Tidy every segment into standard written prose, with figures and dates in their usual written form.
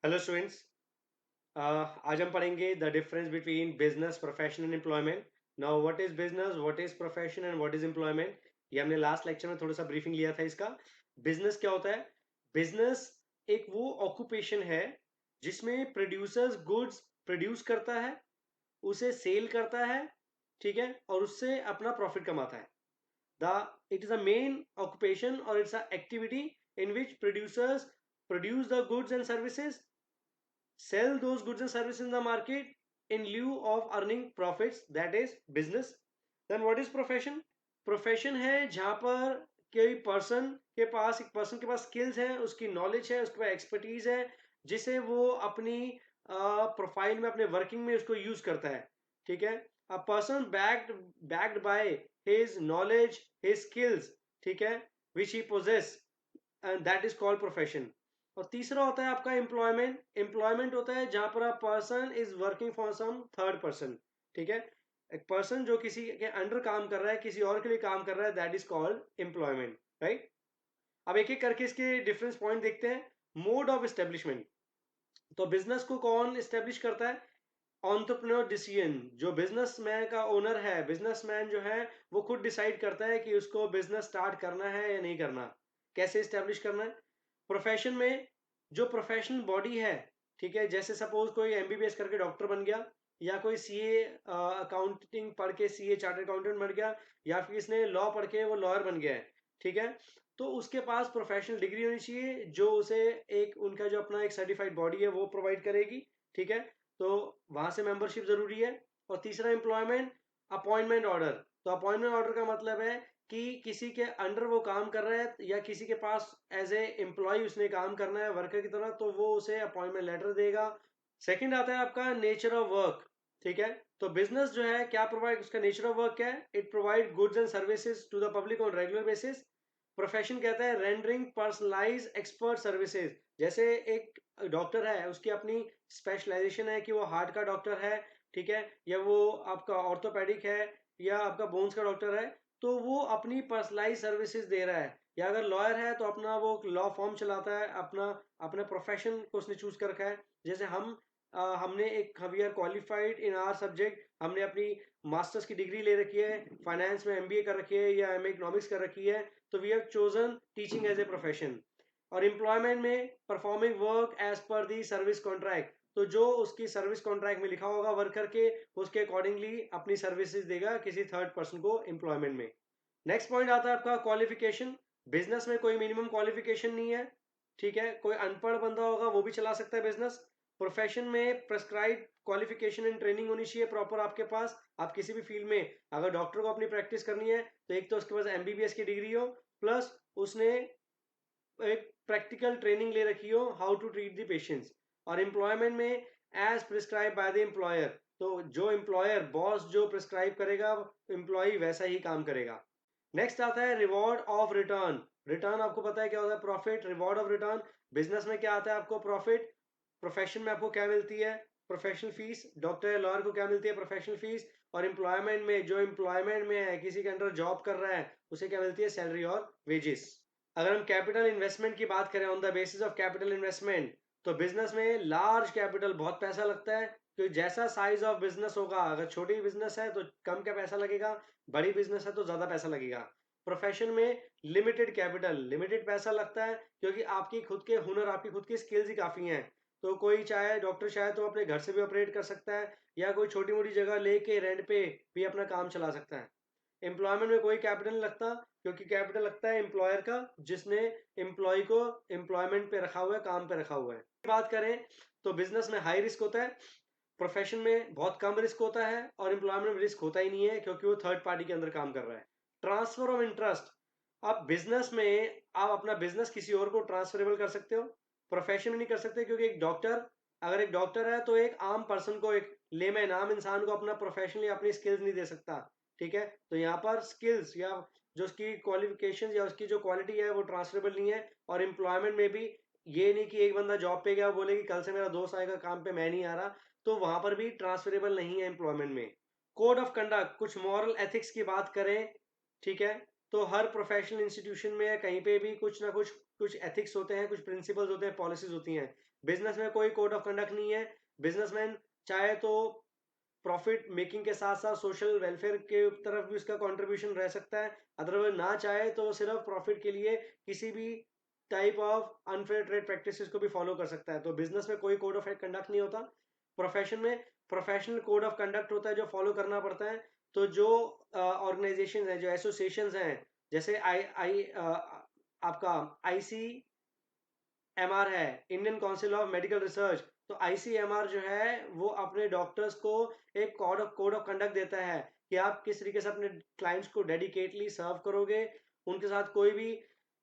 Hello students. आज हम पढ़ेंगे the difference between business, profession and employment. Now what is business, what is profession and what is employment. ये हमने last lecture में थोड़ा सा ब्रीफिंग लिया था इसका। बिजनेस क्या होता है? बिजनेस एक वो ऑक्यूपेशन है जिसमें प्रोड्यूसर्स गुड्स प्रोड्यूस करता है, उसे सेल करता है, ठीक है, और उससे अपना प्रॉफिट कमाता है। The it is a main occupation और it's a activity in which producers produce the goods and services, sell those goods and services in the market in lieu of earning profits, that is business. Then what is profession? Profession है जहां पर कोई person के पास skills है, उसकी knowledge है, उसके पास expertise है, जिसे वो अपनी प्रोफाइल में, अपने वर्किंग में उसको यूज करता है। ठीक है, a person backed by his knowledge, his skills, ठीक है, which he possesses, and that is called profession. और तीसरा होता है आपका एम्प्लॉयमेंट। एम्प्लॉयमेंट होता है जहां पर a person is working for some third person. ठीक है, एक पर्सन जो किसी के अंडर काम कर रहा है, किसी और के लिए काम कर रहा है, that is called employment, right. अब एक एक करके इसके डिफरेंस पॉइंट देखते हैं। Mode of establishment. तो बिजनेस को कौन एस्टेब्लिश करता है? Entrepreneur decision. जो बिजनेसमैन का ओनर है, बिजनेसमैन जो है, वो खुद डिसाइड करता है कि उसको बिजनेस स्टार्ट करना है या नहीं करना, कैसे एस्टेब्लिश करना है। प्रोफेशन में जो प्रोफेशनल बॉडी है, ठीक है, जैसे सपोज कोई एमबीबीएस करके डॉक्टर बन गया, या कोई सीए अकाउंटिंग पढ़ के सीए चार्टर्ड अकाउंटेंट बन गया, या फिर इसने लॉ पढ़ के वो लॉयर बन गया है, ठीक है, तो उसके पास प्रोफेशनल डिग्री होनी चाहिए जो उसे एक उनका जो अपना एक सर्टिफाइड बॉडी है वो प्रोवाइड करेगी। ठीक है, तो वहां से मेंबरशिप जरूरी है। और तीसरा एम्प्लॉयमेंट, अपॉइंटमेंट ऑर्डर। तो अपॉइंटमेंट ऑर्डर का मतलब है कि किसी के अंडर वो काम कर रहा है या किसी के पास एज ए एम्प्लॉय उसने काम करना है वर्कर की तरह, तो वो उसे अपॉइंटमेंट लेटर देगा। सेकंड आता है आपका नेचर ऑफ वर्क। ठीक है, तो बिजनेस जो है क्या प्रोवाइड, उसका नेचर ऑफ वर्क क्या है? It provide goods and services to the public on regular basis. Profession कहता है रेंडरिंग पर्सनलाइज एक्सपर्ट सर्विसेज। जैसे एक डॉक्टर है, उसकी अपनी स्पेशलाइजेशन है कि वो हार्ट का डॉक्टर है, ठीक है, या वो आपका ऑर्थोपेडिक है, या आपका बोन्स का डॉक्टर है, तो वो अपनी पर्सनलाइज सर्विसेज दे रहा है। या अगर लॉयर है तो अपना वो लॉ फॉर्म चलाता है, अपना अपने प्रोफेशन को उसने चूज कर रखा है। जैसे हमने एक we are qualified in our subject, हमने अपनी मास्टर्स की डिग्री ले रखी है, फाइनेंस में एमबीए कर रखी है या एमए इकोनॉमिक्स कर रखी है, तो we have chosen teaching as a profession. और एम्प्लॉयमेंट में performing work as per the service contract. तो जो उसकी सर्विस कॉन्ट्रैक्ट में लिखा होगा वर्कर के, उसके अकॉर्डिंगली अपनी सर्विसेज देगा किसी थर्ड पर्सन को एम्प्लॉयमेंट में। नेक्स्ट पॉइंट आता है आपका क्वालिफिकेशन। बिजनेस में कोई मिनिमम क्वालिफिकेशन नहीं है, ठीक है, कोई अनपढ़ बंदा होगा वो भी चला सकता है बिजनेस। प्रोफेशन में प्रेस्क्राइब क्वालिफिकेशन एंड ट्रेनिंग होनी चाहिए प्रॉपर आपके पास। आप किसी भी फील्ड में अगर डॉक्टर को अपनी प्रैक्टिस करनी है तो एक तो उसके पास एमबीबीएस की डिग्री हो, प्लस उसने एक प्रैक्टिकल ट्रेनिंग ले रखी हो how to treat the patients. और एम्प्लॉयमेंट में as prescribe by the employer. तो जो एम्प्लॉयर बॉस जो प्रिस्क्राइब करेगा, एम्प्लॉय वैसा ही काम करेगा। नेक्स्ट आता है रिवॉर्ड ऑफ रिटर्न। रिटर्न आपको पता है क्या होता है? Profit. Reward of return. Business में क्या आता है आपको? प्रॉफिट। प्रोफेशन में आपको क्या मिलती है? Professional fees. डॉक्टर या लॉयर को क्या मिलती है? Professional fees. और एम्प्लॉयमेंट में जो एम्प्लॉयमेंट में है, किसी के अंडर जॉब कर रहा है, उसे क्या मिलती है? सैलरी और वेजेस। अगर हम कैपिटल इन्वेस्टमेंट की बात करें, on the basis of capital investment, तो बिजनेस में लार्ज कैपिटल, बहुत पैसा लगता है। क्योंकि जैसा साइज ऑफ बिजनेस होगा, अगर छोटी बिजनेस है तो कम का पैसा लगेगा, बड़ी बिजनेस है तो ज्यादा पैसा लगेगा। प्रोफेशन में लिमिटेड कैपिटल, लिमिटेड पैसा लगता है, क्योंकि आपकी खुद के हुनर, आपकी खुद की स्किल्स ही काफी हैं। तो कोई चाहे डॉक्टर चाहे तो अपने घर से भी ऑपरेट कर सकता है, या कोई छोटी मोटी जगह लेके रेंट पे भी अपना काम चला सकता है। एम्प्लॉयमेंट में कोई कैपिटल नहीं लगता, क्योंकि कैपिटल लगता है एम्प्लॉयर का, जिसने एम्प्लॉय को एम्प्लॉयमेंट पे रखा हुआ है, काम पे रखा हुआ है। बात करें तो बिजनेस में हाई रिस्क होता है, प्रोफेशन में बहुत कम रिस्क होता है, और एम्प्लॉयमेंट में रिस्क होता ही नहीं है क्योंकि वो थर्ड पार्टी के अंदर काम कर रहा है। Transfer of interest. अब बिजनेस में आप अपना बिजनेस किसी और को ट्रांसफरेबल कर सकते हो, प्रोफेशन में नहीं कर सकते, क्योंकि एक डॉक्टर, अगर एक डॉक्टर है तो एक आम पर्सन को, एक लेमैन आम इंसान को अपना प्रोफेशनली अपनी स्किल्स नहीं दे सकता। ठीक है, तो यहाँ पर स्किल्स या जो उसकी क्वालिफिकेशन या उसकी जो क्वालिटी है वो ट्रांसफरेबल नहीं है। और एम्प्लॉयमेंट में भी ये नहीं कि एक बंदा जॉब पे गया बोले कि कल से मेरा दोस्त आएगा काम पे, मैं नहीं आ रहा, तो वहां पर भी ट्रांसफरेबल नहीं है एम्प्लॉयमेंट में। कोड ऑफ कंडक्ट, कुछ मॉरल एथिक्स की बात करें, ठीक है, तो हर प्रोफेशनल इंस्टीट्यूशन में कहीं पे भी कुछ ना कुछ कुछ एथिक्स होते हैं, कुछ प्रिंसिपल्स होते हैं, पॉलिसीज होती हैं। बिजनेस में कोई कोड ऑफ कंडक्ट नहीं है। बिजनेसमैन चाहे तो प्रॉफिट मेकिंग के साथ साथ सोशल वेलफेयर के तरफ भी उसका कंट्रीब्यूशन रह सकता है, अदरवाइज ना चाहे तो वो सिर्फ प्रॉफिट के लिए किसी भी type of unfair trade practices को भी फॉलो कर सकता है। तो बिजनेस में कोई कोड ऑफ कंडक्ट नहीं होता। प्रोफेशन में प्रोफेशनल कोड ऑफ कंडक्ट होता है जो फॉलो करना पड़ता है। तो जो ऑर्गेनाइजेशन है, जो एसोसिएशन हैं, जैसे आई आई आपका आईसी एमआर है, Indian council of medical research. तो आईसीएमआर जो है वो अपने डॉक्टर्स को एक कोड ऑफ कंडक्ट देता है कि आप किस तरीके से अपने क्लाइंट्स को डेडिकेटली सर्व करोगे, उनके साथ कोई भी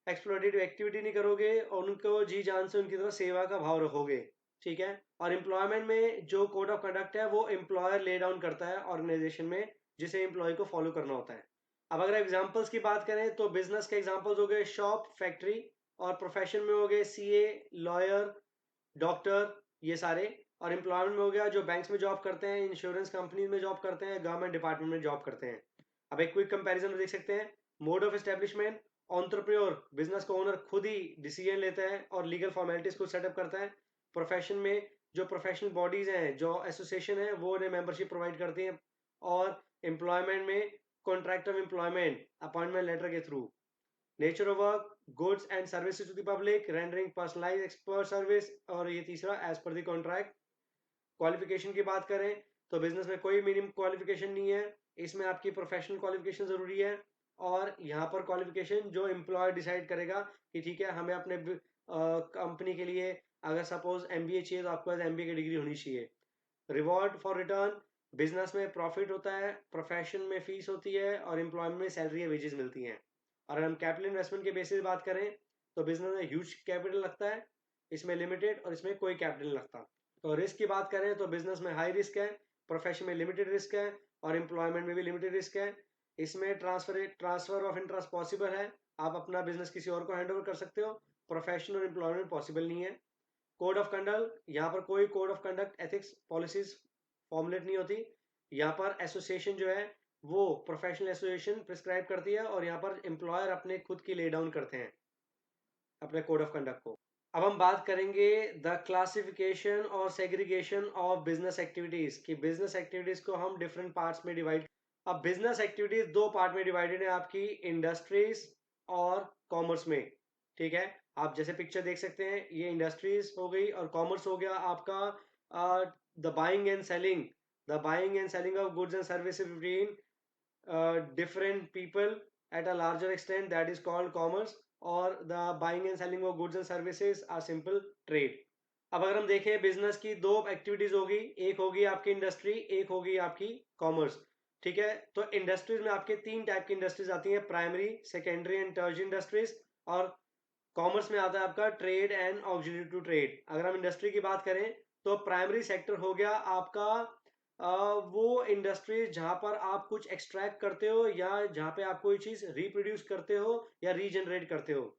एक्सप्लॉयटेटिव एक्टिविटी नहीं करोगे और उनको जी जान से उनकी तरफ सेवा का भाव रखोगे। ठीक है। और एम्प्लॉयमेंट में जो कोड ऑफ कंडक्ट है वो एम्प्लॉयर ले डाउन करता है ऑर्गेनाइजेशन में, जिसे एम्प्लॉय को फॉलो करना होता है। अब अगर एग्जांपल्स की बात करें तो बिजनेस के एग्जांपल्स हो गए शॉप, फैक्ट्री, और प्रोफेशन में हो गए सीए, लॉयर, डॉक्टर, ये सारे। और एम्प्लॉयमेंट में हो गया जो बैंक्स में जॉब करते हैं, इंश्योरेंस कंपनी में जॉब करते हैं, गवर्नमेंट डिपार्टमेंट में जॉब करते हैं। अब एक क्विक कंपैरिजन में देख सकते हैं। Mode of establishment, entrepreneur business का ओनर खुद ही डिसीजन लेता है और लीगल फॉर्मेलिटीज को सेटअप करता है। प्रोफेशन में जो प्रोफेशनल बॉडीज हैं, जो एसोसिएशन है, वो उन्हें मेंबरशिप प्रोवाइड करती हैं। और एम्प्लॉयमेंट में contract of employment appointment letter के through. Nature of work, goods and services to the public, rendering personalise expert service. और ये तीसरा as per the contract. Qualification की बात करें तो बिजनेस में कोई मिनिमम क्वालिफिकेशन नहीं है, इसमें आपकी प्रोफेशनल क्वालिफिकेशन जरूरी है। और यहाँ पर क्वालिफिकेशन जो एम्प्लॉयर डिसाइड करेगा कि ठीक है हमें अपने कंपनी के लिए अगर सपोज एमबीए चाहिए तो आपके पास एमबीए की डिग्री होनी चाहिए। रिवॉर्ड फॉर रिटर्न, बिजनेस में प्रॉफिट होता है, प्रोफेशन में फीस होती है और एम्प्लॉयमेंट में सैलरी या वेजेस मिलती हैं। और अगर हम कैपिटल इन्वेस्टमेंट के बेसिस बात करें तो बिजनेस में ह्यूज कैपिटल लगता है, इसमें लिमिटेड और इसमें कोई कैपिटल लगता। तो रिस्क की बात करें तो बिजनेस में हाई रिस्क है, प्रोफेशन में लिमिटेड रिस्क है और एम्प्लॉयमेंट में भी लिमिटेड रिस्क है। इसमें ट्रांसफर ऑफ इंटरेस्ट पॉसिबल है, आप अपना बिजनेस किसी और को हैंड ओवर कर सकते हो। प्रोफेशन और एम्प्लॉयमेंट पॉसिबल नहीं है। कोड ऑफ कंडक्ट, यहाँ पर कोई code of conduct ethics policies formulate नहीं होती। यहाँ पर एसोसिएशन जो है वो प्रोफेशनल एसोसिएशन प्रिस्क्राइब करती है और यहाँ पर एम्प्लॉयर अपने खुद की ले डाउन करते हैं अपने कोड ऑफ कंडक्ट को। अब हम बात करेंगे द क्लासिफिकेशन और सेग्रीगेशन ऑफ बिजनेस एक्टिविटीज, कि बिजनेस एक्टिविटीज को हम डिफरेंट पार्ट्स में डिवाइड। अब बिजनेस एक्टिविटीज दो पार्ट में डिवाइडेड है आपकी, इंडस्ट्रीज और कॉमर्स में। ठीक है। आप जैसे पिक्चर देख सकते हैं, ये इंडस्ट्रीज हो गई और कॉमर्स हो गया आपका the buying and selling, the buying and selling of goods and services between different people at a larger extent, that is called commerce, और the buying and selling of goods and services are simple trade। अब अगर हम देखें business की दो activities होगी, एक होगी आपकी इंडस्ट्री, एक होगी आपकी कॉमर्स। ठीक है। तो इंडस्ट्रीज में आपके तीन टाइप की इंडस्ट्रीज आती हैं, primary, secondary and tertiary industries. और कॉमर्स में आता है आपका trade and auxiliary to trade. अगर हम इंडस्ट्री की बात करें तो प्राइमरी सेक्टर हो गया आपका वो इंडस्ट्रीज जहां पर आप कुछ एक्सट्रैक्ट करते हो या जहां पे आप कोई चीज रिप्रोड्यूस करते हो या रीजनरेट करते हो।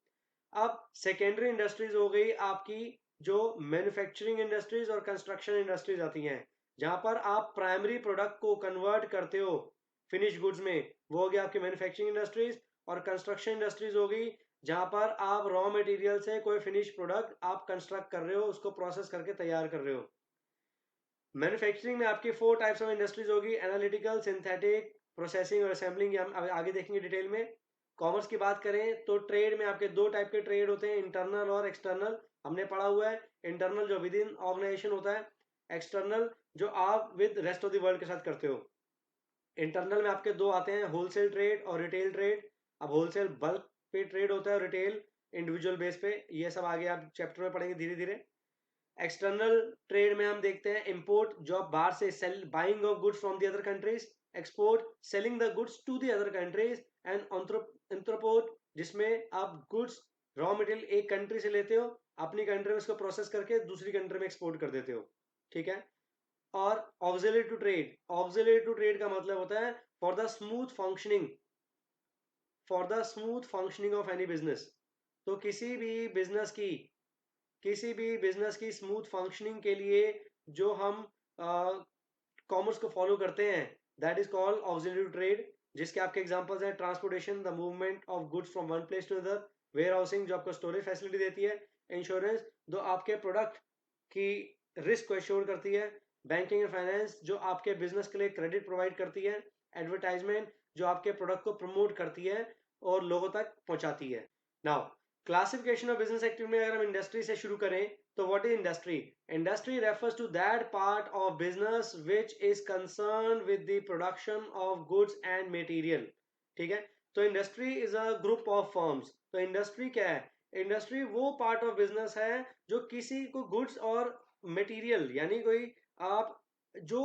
अब सेकेंडरी इंडस्ट्रीज हो गई आपकी जो मैन्युफैक्चरिंग इंडस्ट्रीज और कंस्ट्रक्शन इंडस्ट्रीज आती हैं, जहां पर आप प्राइमरी प्रोडक्ट को कन्वर्ट करते हो फिनिश गुड्स में, वो हो गया आपकी मैन्युफैक्चरिंग इंडस्ट्रीज। और कंस्ट्रक्शन इंडस्ट्रीज हो गई जहां पर आप रॉ मटेरियल से कोई फिनिश प्रोडक्ट आप कंस्ट्रक्ट कर रहे हो, उसको प्रोसेस करके तैयार कर रहे हो। मैन्युफैक्चरिंग में आपकी फोर टाइप्स ऑफ इंडस्ट्रीज होगी, एनालिटिकल, सिंथेटिक, प्रोसेसिंग और असेंबलिंग, हम आगे देखेंगे डिटेल में। कॉमर्स की बात करें तो ट्रेड में आपके दो टाइप के ट्रेड होते हैं, इंटरनल और एक्सटर्नल। हमने पढ़ा हुआ है इंटरनल जो विद इन ऑर्गेनाइजेशन होता है, एक्सटर्नल जो आप with rest of the world के साथ करते हो। इंटरनल में आपके दो आते हैं, होलसेल ट्रेड और रिटेल ट्रेड। अब होलसेल बल्क पे ट्रेड होता है, रिटेल इंडिविजुअल बेस पे। ये सब आगे आप चैप्टर में पढ़ेंगे धीरे धीरे। एक्सटर्नल ट्रेड में हम देखते हैं इंपोर्ट, जो आप बाहर से sell, buying of goods from the other countries. Export, selling the goods to the other countries. And entrepot, जिसमें आप गुड्स रॉ मटेरियल एक कंट्री से लेते हो, अपनी कंट्री में उसको प्रोसेस करके दूसरी कंट्री में एक्सपोर्ट कर देते हो। ठीक है। और auxiliary to trade, auxiliary to trade का मतलब होता है for the smooth functioning, for the smooth functioning of any business. तो किसी भी बिजनेस की स्मूथ फंक्शनिंग के लिए जो हम कॉमर्स को फॉलो करते हैं, that is called auxiliary trade. जिसके आपके एग्जांपल्स हैं, transportation, the movement of goods from one place to other. Warehousing जो आपको स्टोरेज फैसिलिटी देती है। इंश्योरेंस, जो आपके प्रोडक्ट कि रिस्क को एश्योर करती है, बैंकिंग एंड फाइनेंस जो आपके बिजनेस के लिए क्रेडिट प्रोवाइड करती है, एडवर्टाइजमेंट जो आपके प्रोडक्ट को प्रमोट करती है और लोगों तक पहुंचाती है। Now classification of business activity में अगर हम इंडस्ट्री से शुरू करें तो what is industry? Industry refers to that part of business which is concern with the production of goods and material. ठीक है, तो industry is a group of firms. तो इंडस्ट्री क्या है? इंडस्ट्री वो पार्ट ऑफ बिजनेस है जो किसी को गुड्स और मटेरियल यानी कोई आप जो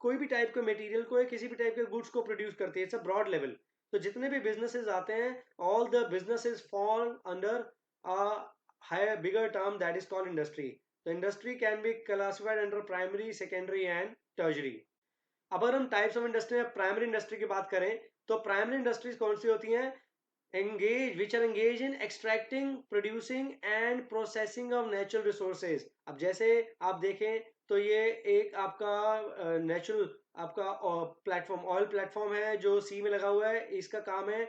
कोई भी टाइप के मटेरियल को या किसी भी टाइप के गुड्स को प्रोड्यूस करती है। It's a broad level. तो जितने भी बिजनेसेस आते हैं, all the businesses fall under a higher bigger term that is called industry. तो industry can be classified under primary, secondary and tertiary. अब अगर हम टाइप्स ऑफ इंडस्ट्री में प्राइमरी इंडस्ट्री की बात करें तो प्राइमरी इंडस्ट्रीज कौन सी होती हैं? which are engaged in extracting, producing and processing of natural resources। अब जैसे आप देखें तो ये एक आपका नेचुरल आपका प्लेटफॉर्म, ऑयल प्लेटफॉर्म है जो सी में लगा हुआ है। इसका काम है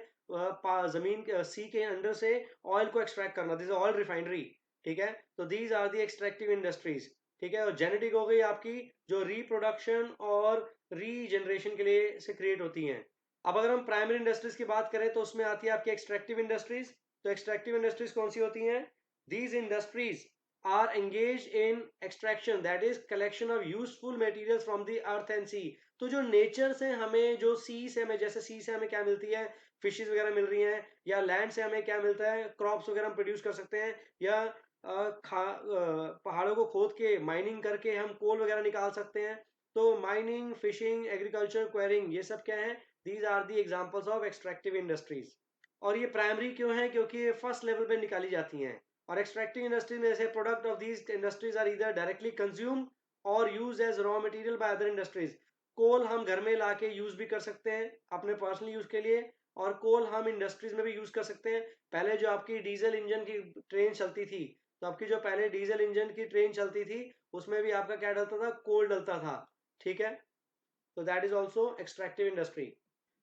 जमीन सी के अंडर से ऑयल को एक्सट्रैक्ट करना। This oil refinery. ठीक है, तो these are the extractive industries. ठीक है, और जेनेटिक हो गई आपकी जो रिप्रोडक्शन और रीजनरेशन के लिए से क्रिएट होती हैं। अब अगर हम प्राइमरी इंडस्ट्रीज की बात करें तो उसमें आती है आपकी एक्सट्रैक्टिव इंडस्ट्रीज। तो एक्सट्रैक्टिव इंडस्ट्रीज कौन सी होती हैं? These industries are engage in extraction that is collection of useful materials from the earth and sea. तो जो नेचर से हमें, जो सी से हमें, जैसे सी से हमें क्या मिलती है, फिशेज वगैरह मिल रही हैं, या लैंड से हमें क्या मिलता है, क्रॉप्स वगैरह हम प्रोड्यूस कर सकते हैं, या पहाड़ों को खोद के माइनिंग करके हम कोल वगैरह निकाल सकते हैं। तो माइनिंग, फिशिंग, एग्रीकल्चर, क्वेरिंग, ये सब क्या है? These are the examples of extractive industries. और ये प्राइमरी क्यों है? क्योंकि ये फर्स्ट लेवल पे निकाली जाती हैं। और एक्सट्रैक्टिव इंडस्ट्री में से product of these industries are either directly consume और use as raw material by other industries. Coal हम घर में लाके यूज भी कर सकते हैं अपने पर्सनल यूज के लिए, और कोल हम इंडस्ट्रीज में भी यूज कर सकते हैं। पहले जो आपकी डीजल इंजन की ट्रेन चलती थी, तो आपकी जो पहले डीजल इंजन की ट्रेन चलती थी उसमें भी आपका क्या डलता था? कोल डलता था। ठीक है, तो that is also extractive industry.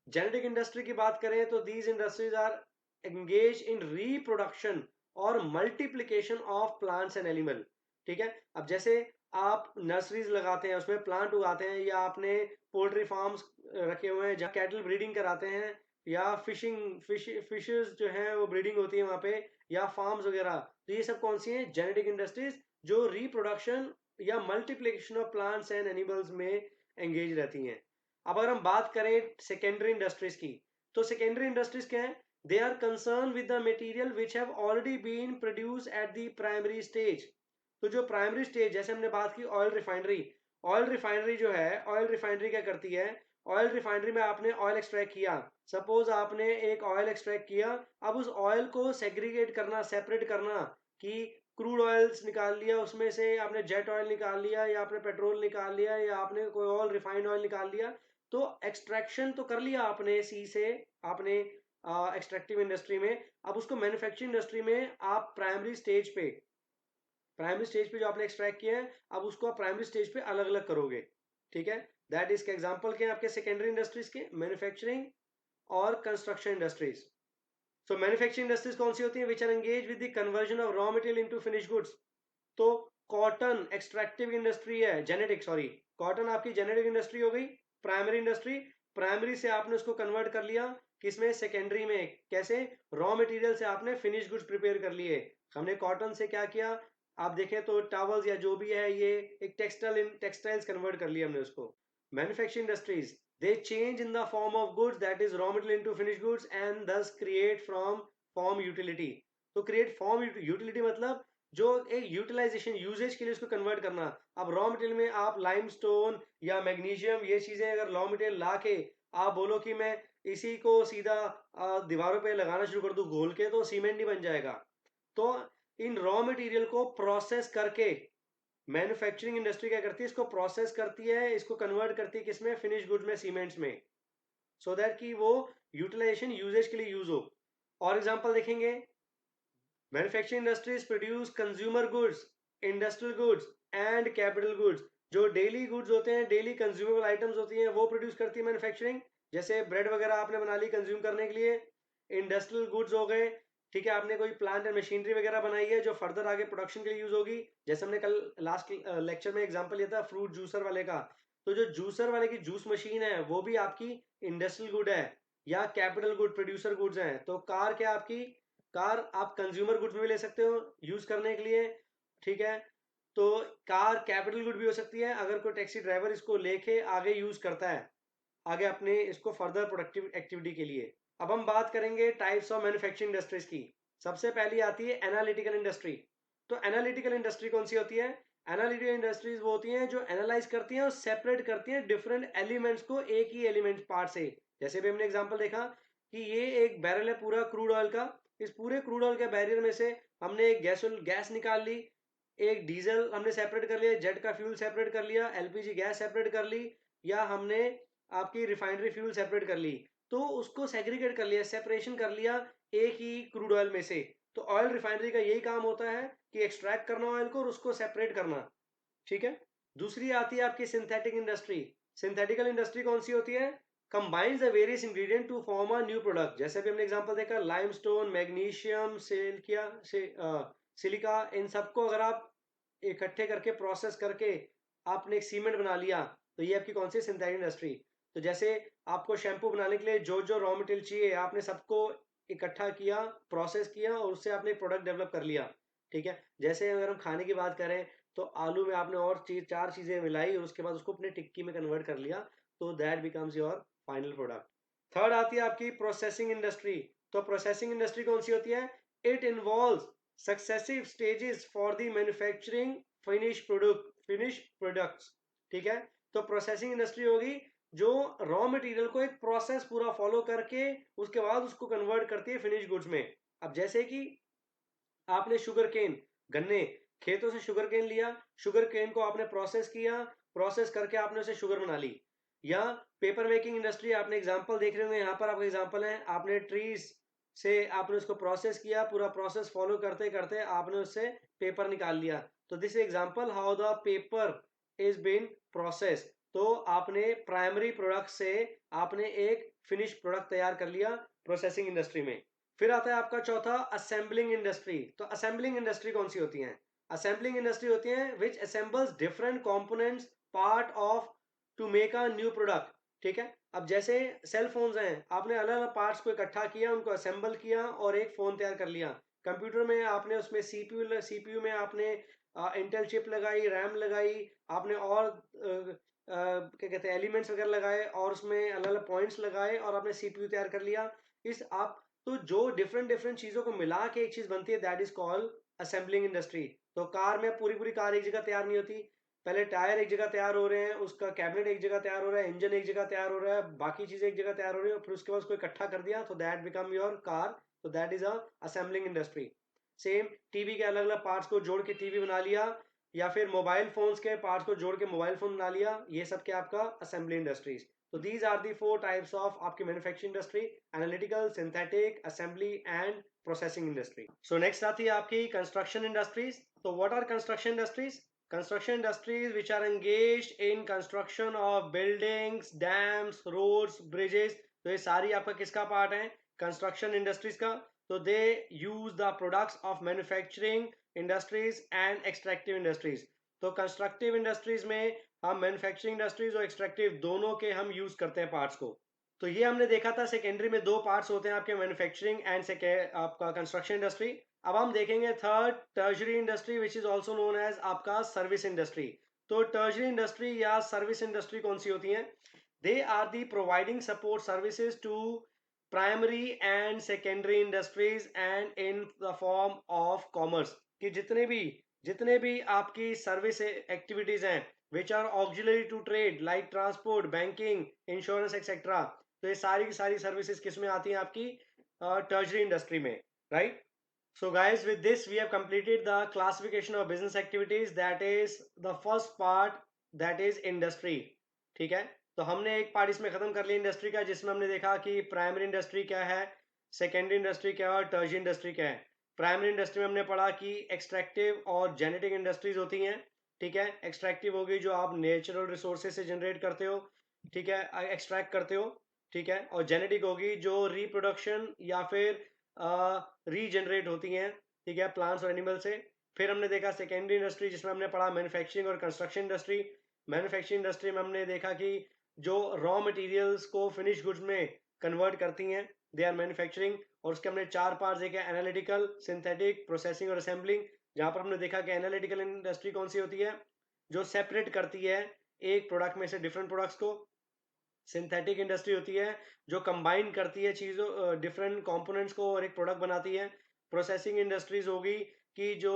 Genetic industry की बात करें तो these industries are engage in reproduction और multiplication of plants and animal. ठीक है, अब जैसे आप नर्सरीज लगाते हैं, उसमें प्लांट उगाते हैं, या आपने पोल्ट्री फार्म्स रखे हुए हैं जहाँ कैटल ब्रीडिंग कराते हैं, या फिशेस जो हैं वो ब्रीडिंग होती है वहाँ पे, या फार्म्स वगैरह। तो ये सब कौन सी हैं? जेनेटिक इंडस्ट्रीज, जो रिप्रोडक्शन या multiplication of plants and animals में एंगेज रहती हैं। अब अगर हम बात करें सेकेंडरी इंडस्ट्रीज की, तो सेकेंडरी इंडस्ट्रीज क्या है? They are concern with the material which have already been produce at the primary stage. तो जो प्राइमरी स्टेज, जैसे हमने बात की ऑयल रिफाइनरी, ऑयल रिफाइनरी जो है, ऑयल रिफाइनरी क्या करती है? ऑयल रिफाइनरी में आपने ऑयल एक्सट्रैक्ट किया, सपोज आपने एक ऑयल एक्सट्रैक्ट किया, अब उस ऑयल को सेग्रीगेट करना, सेपरेट करना, कि क्रूड ऑयल्स निकाल लिया, उसमें से आपने जेट ऑयल निकाल लिया, या आपने पेट्रोल निकाल लिया, या आपने कोई और रिफाइंड ऑयल निकाल लिया। तो एक्सट्रैक्शन तो कर लिया आपने सी से, आपने एक्सट्रैक्टिव इंडस्ट्री में। अब उसको मैन्युफैक्चरिंग इंडस्ट्री में आप प्राइमरी स्टेज पे जो आपने एक्सट्रैक्ट किया है, अब उसको आप प्राइमरी स्टेज पे अलग अलग करोगे। ठीक है, दैट इज के एग्जांपल के आपके सेकेंडरी इंडस्ट्रीज के, मैन्युफैक्चरिंग और construction industries. So manufacturing industries कौन सी होती है? Which are engage with the conversion of raw material into finish goods. तो कॉटन एक्सट्रैक्टिव इंडस्ट्री है, जेनेटिक सॉरी, कॉटन आपकी जेनेटिक इंडस्ट्री हो गई, प्राइमरी इंडस्ट्री। प्राइमरी से आपने उसको कन्वर्ट कर लिया किसमें? सेकेंडरी में। कैसे? रॉ मटेरियल से आपने फिनिश गुड्स प्रिपेयर कर लिए। हमने कॉटन से क्या किया? आप देखें तो टावल्स या जो भी है, ये एक टेक्सटाइल्स कन्वर्ट कर लिया हमने उसको। Manufacturing industries, they change in the form of goods that is raw material into finished goods and thus create from form utility। तो create form utility मतलब जो एक यूटिलाइजेशन, यूजेज के लिए उसको कन्वर्ट करना। अब रॉ मटेरियल में आप लाइमस्टोन या मैग्नीशियम, ये चीजें अगर रॉ मटेरियल ला के आप बोलो कि मैं इसी को सीधा दीवारों पे लगाना शुरू कर दूं घोल के, तो सीमेंट नहीं बन जाएगा। तो इन रॉ मटेरियल को प्रोसेस करके मैन्युफैक्चरिंग इंडस्ट्री क्या करती है? इसको प्रोसेस करती है, इसको कन्वर्ट करती है किसमें? फिनिश गुड में, सीमेंट्स में, सो दैट कि वो यूटिलाइजेशन, यूजेज के लिए यूज हो। और एग्जांपल देखेंगे, manufacturing industries produce consumer goods, industrial goods and capital goods. जो डेली गुड्स होते हैं, डेली कंज्यूमेबल आइटम्स होती हैं, वो प्रोड्यूस करती है मैन्युफैक्चरिंग। जैसे ब्रेड वगैरह आपने बना ली कंज्यूम करने के लिए, इंडस्ट्रियल गुड्स हो गए। ठीक है, आपने कोई प्लांट एंड मशीनरी वगैरह बनाई है जो फर्दर आगे प्रोडक्शन के लिए यूज होगी। जैसे हमने कल लास्ट लेक्चर में एग्जांपल लिया था फ्रूट जूसर वाले का, तो जो जूसर वाले की जूस मशीन है वो भी आपकी इंडस्ट्रियल गुड है या कैपिटल गुड प्रोड्यूसर गुड्स हैं। तो कार क्या आपकी, कार आप कंज्यूमर गुड्स में भी ले सकते हो यूज करने के लिए, ठीक है। तो कार कैपिटल गुड भी हो सकती है अगर कोई टैक्सी ड्राइवर इसको लेके आगे यूज करता है, आगे अपने इसको फर्दर प्रोडक्टिव एक्टिविटी के लिए। अब हम बात करेंगे टाइप्स ऑफ मैन्युफैक्चरिंग इंडस्ट्रीज की। सबसे पहली आती है एनालिटिकल इंडस्ट्री। तो एनालिटिकल इंडस्ट्री कौन सी होती है? एनालिटिकल इंडस्ट्रीज वो होती हैं जो एनालाइज करती हैं और सेपरेट करती हैं डिफरेंट एलिमेंट्स को एक ही एलिमेंट पार्ट से। जैसे भी हमने एग्जांपल देखा कि ये एक बैरल है पूरा क्रूड ऑयल का, इस पूरे क्रूड ऑयल के बैरियर में से हमने एक गैस निकाल ली, एक डीजल हमने सेपरेट कर लिया, जेट का फ्यूल सेपरेट कर लिया, एलपीजी गैस सेपरेट कर ली, या हमने आपकी रिफाइनरी फ्यूल सेपरेट कर ली। तो उसको सेग्रीगेट कर लिया, सेपरेशन कर लिया एक ही क्रूड ऑयल में से। तो ऑयल रिफाइनरी का यही काम होता है कि एक्सट्रैक्ट करना ऑयल को और उसको सेपरेट करना, ठीक है। दूसरी आती है आपकी सिंथेटिक इंडस्ट्री। सिंथेटिकल इंडस्ट्री कौन सी होती है? Combines the various ingredient to form a new product. जैसे भी हमने एग्जांपल देखा लाइमस्टोन, मैग्नीशियम, सिलिका, इन सबको अगर आप इकट्ठे करके प्रोसेस करके आपने एक सीमेंट बना लिया, तो ये आपकी कौन सी सिंथेटिक इंडस्ट्री। तो जैसे आपको शैम्पू बनाने के लिए जो जो रॉ मटेरियल चाहिए आपने सबको इकट्ठा किया, प्रोसेस किया और उससे आपने प्रोडक्ट डेवलप कर लिया, ठीक है। जैसे अगर हम खाने की बात करें तो आलू में आपने और चीज चार चीजें मिलाई और उसके बाद उसको अपने टिक्की में कन्वर्ट कर लिया, तो that becomes your final product. Third आती है आपकी प्रोसेसिंग इंडस्ट्री। तो प्रोसेसिंग इंडस्ट्री कौन सी होती है? It involves successive stages for the manufacturing finish products, ठीक है। तो प्रोसेसिंग इंडस्ट्री होगी जो रॉ मटेरियल को एक प्रोसेस पूरा फॉलो करके उसके बाद उसको कन्वर्ट करती है फिनिश गुड्स में। अब जैसे कि आपने शुगर केन, गन्ने, खेतों से शुगर केन लिया, शुगर केन को आपने प्रोसेस किया, प्रोसेस करके आपने उसे शुगर बना ली। या पेपर मेकिंग इंडस्ट्री, आपने एग्जांपल देख रहे होंगे यहाँ पर आपका एग्जांपल है, आपने ट्रीज से आपने उसको प्रोसेस किया, पूरा प्रोसेस फॉलो करते करते आपने उससे पेपर निकाल लिया। तो this example how the paper is been process. तो आपने प्राइमरी प्रोडक्ट से आपने एक फिनिश प्रोडक्ट तैयार कर लिया प्रोसेसिंग इंडस्ट्री में। फिर आता है आपका चौथा असेंबलिंग इंडस्ट्री। तो असेंबलिंग इंडस्ट्री कौन सी होती है? असेंबलिंग इंडस्ट्री होती है which assembles different components part of to make a new product, ठीक है। अब जैसे सेल फोन्स हैं, आपने अलग अलग पार्ट्स को इकट्ठा किया, उनको असेंबल किया और एक फोन तैयार कर लिया। कंप्यूटर में आपने उसमें सीपीयू में आपने इंटेल चिप लगाई, रैम लगाई, आपने और क्या कहते हैं एलिमेंट्स वगैरह लगाए और उसमें अलग अलग पॉइंट्स लगाए और आपने सीपीयू तैयार कर लिया। इस आप तो जो डिफरेंट डिफरेंट चीजों को मिला के एक चीज बनती है that is called assembling industry. तो कार में पूरी पूरी कार एक जगह तैयार नहीं होती, पहले टायर एक जगह तैयार हो रहे हैं, उसका कैबिनेट एक जगह तैयार हो रहा है, इंजन एक जगह तैयार हो रहा है, बाकी चीजें एक जगह तैयार हो रही है, फिर उसके बाद उसको इकट्ठा कर दिया तो दैट बिकम योर कार। तो that is a assembling industry. Same TV के अलग अलग पार्ट्स को जोड़ के टीवी बना लिया, या फिर मोबाइल फोन्स के पार्ट्स को जोड़ के मोबाइल फोन बना लिया, ये सब क्या आपका असेंबली इंडस्ट्रीज। तो these are the four types of आपकी manufacturing industry: analytical, synthetic, assembly and processing industry. So next आती है आपकी कंस्ट्रक्शन इंडस्ट्रीज। तो what are construction industries? Construction industries which are engaged in construction of buildings, dams, roads, bridges. तो ये सारी आपका किसका पार्ट है? कंस्ट्रक्शन इंडस्ट्रीज का। तो they use the products of manufacturing industries and extractive industries. तो कंस्ट्रक्टिव इंडस्ट्रीज में हम मैन्युफैक्चरिंग इंडस्ट्रीज और एक्सट्रैक्टिव दोनों के हम यूज करते हैं पार्ट्स को। तो ये हमने देखा था सेकेंडरी में दो पार्ट्स होते हैं आपके मैन्युफैक्चरिंग एंड आपका कंस्ट्रक्शन इंडस्ट्री। अब हम देखेंगे third tertiary industry which is also known as आपका सर्विस इंडस्ट्री। तो टर्शरी इंडस्ट्री या सर्विस इंडस्ट्री कौन सी होती है? They are the providing support services to primary and secondary industries and in the form of commerce. कि जितने भी आपकी सर्विस एक्टिविटीज हैं which are auxiliary to trade like transport, banking, insurance etcetera, तो ये सारी की सारी सर्विसेज किस में आती हैं? आपकी टर्शरी इंडस्ट्री में, right. So guys, with this we have completed the classification of business activities. That is the first part, that is industry. ठीक है, तो हमने एक पार्ट इसमें खत्म कर लिया इंडस्ट्री का, जिसमें हमने देखा कि प्राइमरी इंडस्ट्री क्या है, सेकेंडरी इंडस्ट्री क्या है और टर्शरी इंडस्ट्री क्या है। प्राइमरी इंडस्ट्री में हमने पढ़ा कि एक्सट्रैक्टिव और जेनेटिक इंडस्ट्रीज होती हैं, ठीक है। एक्सट्रैक्टिव होगी जो आप नेचुरल रिसोर्सेज से जनरेट करते हो, ठीक है, एक्सट्रैक्ट करते हो, ठीक है। और जेनेटिक होगी जो रिप्रोडक्शन या फिर रीजनरेट होती हैं, ठीक है, प्लांट्स और एनिमल से। फिर हमने देखा सेकेंडरी इंडस्ट्री, जिसमें हमने पढ़ा मैन्युफैक्चरिंग और कंस्ट्रक्शन इंडस्ट्री। मैन्युफैक्चरिंग इंडस्ट्री में हमने देखा कि जो रॉ मटेरियल्स को फिनिश गुड्स में कन्वर्ट करती हैं, दे आर मैन्युफैक्चरिंग। और उसके हमने 4 पार्ट्स देखे, एनालिटिकल, सिंथेटिक, प्रोसेसिंग और असेंबलिंग। जहाँ पर हमने देखा कि एनालिटिकल इंडस्ट्री कौन सी होती है, जो सेपरेट करती है एक प्रोडक्ट में से डिफरेंट प्रोडक्ट्स को। सिंथेटिक इंडस्ट्री होती है जो कंबाइन करती है चीज़ों, डिफरेंट कंपोनेंट्स को और एक प्रोडक्ट बनाती है। प्रोसेसिंग इंडस्ट्रीज होगी कि जो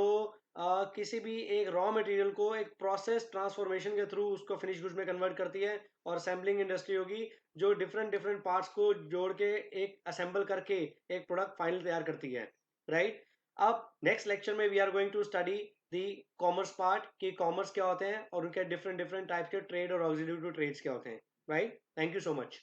किसी भी एक रॉ मटेरियल को एक प्रोसेस ट्रांसफॉर्मेशन के थ्रू उसको फिनिश गुड्स में कन्वर्ट करती है। और असेंबलिंग इंडस्ट्री होगी जो डिफरेंट डिफरेंट पार्ट्स को जोड़ के एक असेंबल करके एक प्रोडक्ट फाइनल तैयार करती है, राइट। अब नेक्स्ट लेक्चर में we are going to study the commerce part, कि कॉमर्स क्या होते हैं और उनके डिफरेंट डिफरेंट टाइप्स के ट्रेड और ऑक्सिलियरी ट्रेड्स क्या होते हैं, right. Thank you so much.